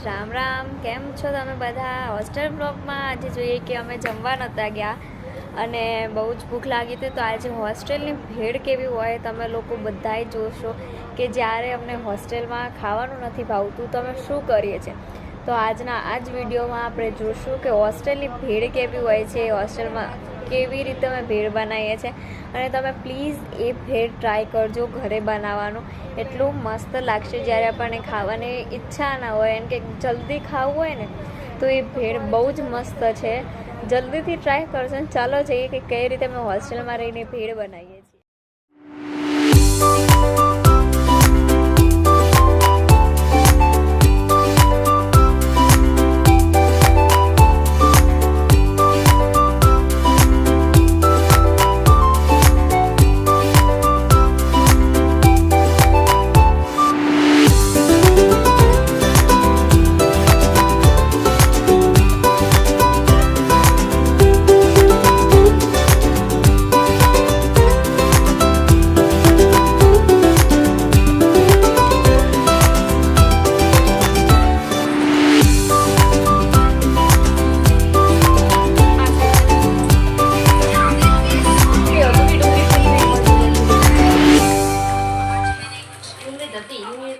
રામ રામ, કેમ છો તમે બધા? હોસ્ટેલ બ્લોગમાં આજે જોઈએ કે અમે જમવા નહોતા ગયા અને બહુ જ ભૂખ લાગી હતી. તો આજે હોસ્ટેલની ભેળ કેવી હોય તમે લોકો બધાય જોશો કે જ્યારે અમને હોસ્ટેલમાં ખાવાનું નથી ભાવતું તો અમે શું કરીએ છીએ. તો આજના આ જ વિડીયોમાં આપણે જોશું કે હોસ્ટેલની ભેળ કેવી હોય છે, હોસ્ટેલમાં કેવી રીતે અમે ભેળ બનાવીએ છીએ. અને તમે પ્લીઝ એ ભેળ ટ્રાય કરજો ઘરે બનાવવાનું, એટલું મસ્ત લાગશે. જ્યારે આપણને ખાવાની ઈચ્છા ના હોય અને કે જલ્દી ખાવું હોય ને તો એ ભેળ બહુ જ મસ્ત છે. જલ્દીથી ટ્રાય કરજો. ચાલો જઈએ કે કઈ રીતે અમે હોસ્ટેલમાં રહીને ભેળ બનાવીએ.